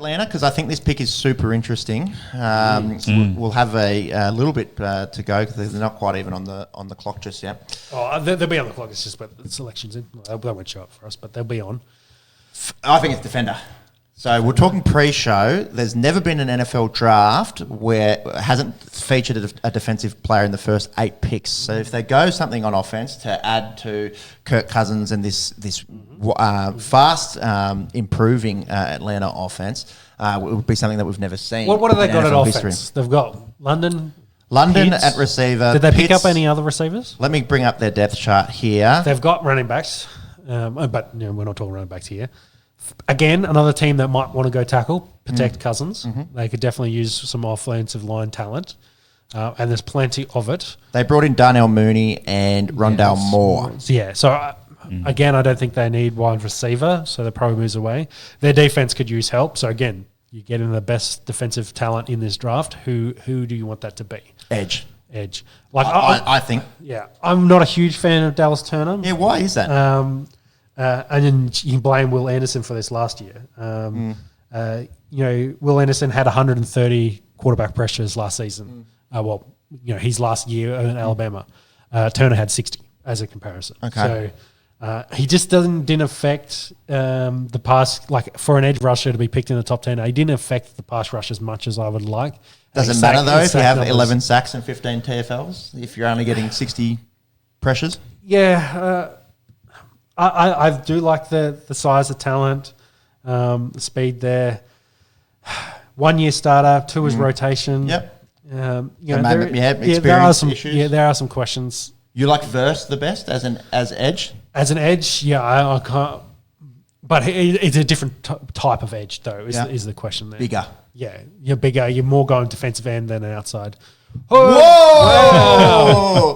Atlanta, because I think this pick is super interesting. We'll have a little bit to go because they're not quite even on the clock just yet. Oh, they'll be on the clock. It's just but the selection's in. They won't show up for us, but they'll be on. I think it's defender. So we're talking pre-show. There's never been an NFL draft where it hasn't featured a defensive player in the first 8 picks. So if they go something on offense to add to Kirk Cousins and this fast improving Atlanta offense, it would be something that we've never seen. What have they got NFL at history. offense? They've got London Pitts. At receiver. Did they pick Pitts, up any other receivers? Let me bring up their depth chart here. They've got running backs, but we're not talking running backs here. Again, another team that might want to go tackle, protect Cousins. Mm-hmm. They could definitely use some offensive line talent, and there's plenty of it. They brought in Darnell Mooney and Rondale Moore. Yeah, so again, I don't think they need wide receiver, so that probably moves away. Their defense could use help. So again, you get in the best defensive talent in this draft. Who do you want that to be? Edge. Like I think. Yeah, I'm not a huge fan of Dallas Turner. Yeah, why is that? And then you can blame Will Anderson for this last year. Will Anderson had 130 quarterback pressures last season. His last year in Alabama. Turner had 60 as a comparison. Okay. So he just didn't affect the pass. Like for an edge rusher to be picked in the top 10, he didn't affect the pass rush as much as I would like. Doesn't matter though if you have 11 sacks and 15 TFLs if you're only getting 60 pressures. Yeah. I do like the size, the talent, the speed there. 1 year starter, 2 is rotation. Yep. There are some issues. Yeah, there are some questions. You like Verse the best as edge? As an edge, yeah, I can't. But it's a different type of edge, though. Is the question there? Bigger. Yeah, you're bigger. You're more going defensive end than an outside. Whoa!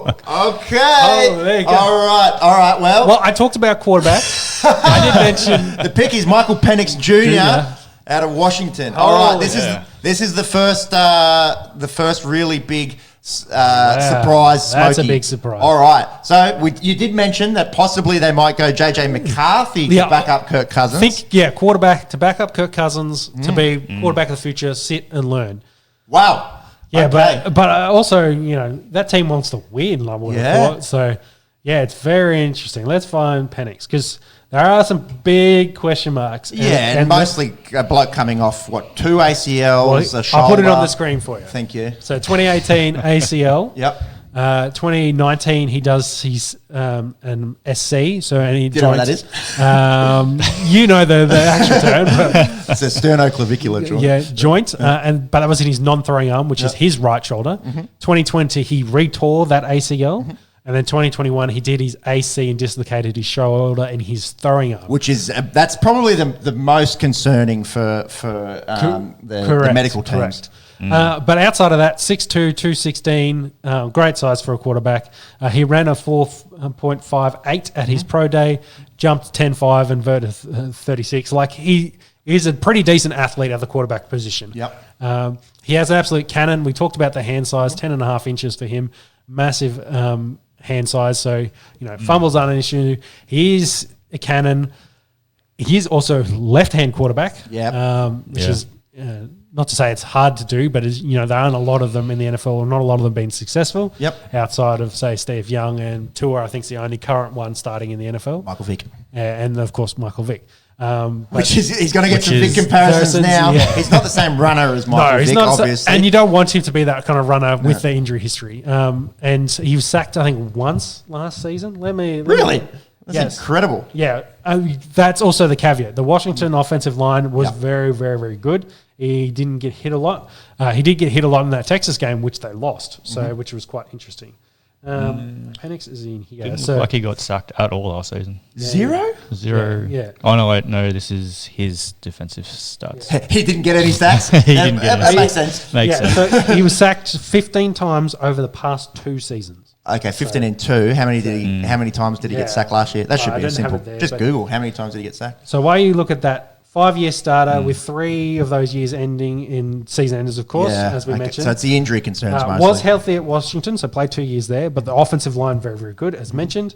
Okay. All right. Well, I talked about quarterback. I did mention the pick is Michael Penix Jr. out of Washington. All right. This is the first really big surprise. Smokey. That's a big surprise. All right. So you did mention that possibly they might go JJ McCarthy to back up Kirk Cousins. Quarterback to back up Kirk Cousins to be quarterback of the future. Sit and learn. Wow. Yeah, okay. but also, that team wants to win. So, it's very interesting. Let's find Penix because there are some big question marks. And mostly a bloke coming off, 2 ACLs, a shoulder. I'll put it on the screen for you. Thank you. So 2018 ACL. Yep. 2019 he does his an SC. So any do you know what that is? The actual term. It's a sternoclavicular joint. Yeah, joint. But that was in his non-throwing arm, which is his right shoulder. 2020 he retore that ACL. And then 2021, he did his AC and dislocated his shoulder and his throwing arm. Which is, that's probably the most concerning for the medical teams. Correct. But outside of that, 6'2", 216, great size for a quarterback. He ran a 4.58 at his pro day, jumped 10.5 and inverted 36. Like he is a pretty decent athlete at the quarterback position. Yep. He has an absolute cannon. We talked about the hand size, 10.5 inches for him. Massive hand size. So, fumbles aren't an issue. He is a cannon. He is also left-hand quarterback. Which is not to say it's hard to do, but there aren't a lot of them in the NFL, or not a lot of them being successful. Yep. Outside of, say, Steve Young and Tua, I think is the only current one starting in the NFL. Michael Vick. And, of course, Michael Vick. He's going to get some big comparisons now. Yeah. He's not the same runner as Michael Vick, obviously. And you don't want him to be that kind of runner with the injury history. And he was sacked, I think, once last season. Really? That's incredible. Yeah. That's also the caveat. The Washington offensive line was very, very, very good. He didn't get hit a lot. He did get hit a lot in that Texas game, which they lost, which was quite interesting. Penix is in here. Didn't look like he got sacked at all last season. Zero? Yeah. Oh, no, wait. No, this is his defensive stats. He didn't get any sacks? That makes sense. Makes sense. So he was sacked 15 times over the past 2 seasons. Okay, 15 and 2. How many times did he get sacked last year? That should be simple. Just Google how many times did he get sacked. So while you look at that, 5-year starter with 3 of those years ending in season enders, of course, as we mentioned. So it's the injury concerns mostly. Was healthy at Washington, so played 2 years there, but the offensive line very, very good, as mentioned.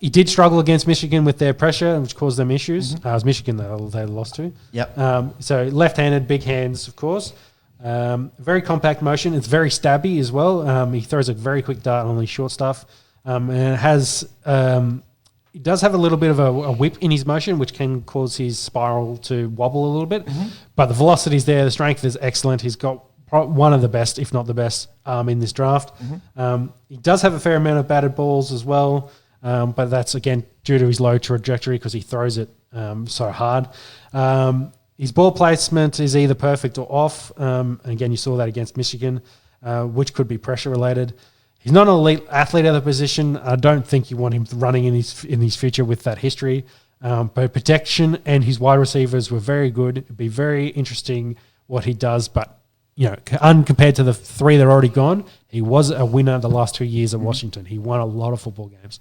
He did struggle against Michigan with their pressure, which caused them issues. It was Michigan that they lost to. Yep. So left-handed, big hands, of course. Very compact motion. It's very stabby as well. He throws a very quick dart on his short stuff. And it has... he does have a little bit of a whip in his motion, which can cause his spiral to wobble a little bit. But the velocity's there. The strength is excellent. He's got one of the best, if not the best, in this draft. He does have a fair amount of batted balls as well, but that's, again, due to his low trajectory because he throws it so hard. His ball placement is either perfect or off. And again, you saw that against Michigan, which could be pressure-related. He's not an elite athlete at the position. I don't think you want him running in his future with that history. But protection and his wide receivers were very good. It'd be very interesting what he does. But, compared to the three that are already gone, he was a winner the last 2 years at Washington. He won a lot of football games.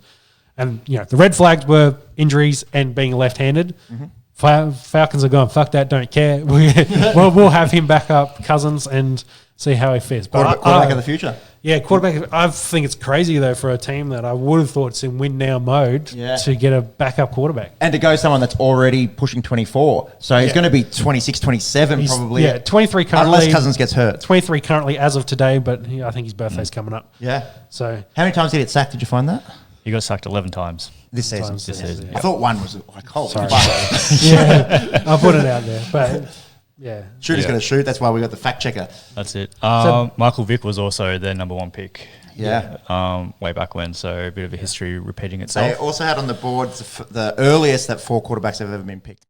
And, the red flags were injuries and being left-handed. Falcons are going, fuck that, don't care. We'll have him back up Cousins and see how he fares. But Quarterback of the future. Yeah, quarterback. I think it's crazy, though, for a team that I would have thought it's in win-now mode to get a backup quarterback. And to go someone that's already pushing 24. So he's going to be 26, 27 probably. Yeah, 23 currently. Unless Cousins gets hurt. 23 currently as of today, but I think his birthday's coming up. Yeah. So how many times did he get sacked? Did you find that? He got sacked 11 times. This season. This season. I thought one was like cold. Sorry. I'll put it out there. But yeah. Shooter's going to shoot. That's why we got the fact checker. That's it. Michael Vick was also their number one pick. Yeah. Way back when. So a bit of a history repeating itself. They also had on the board the earliest that 4 quarterbacks have ever been picked.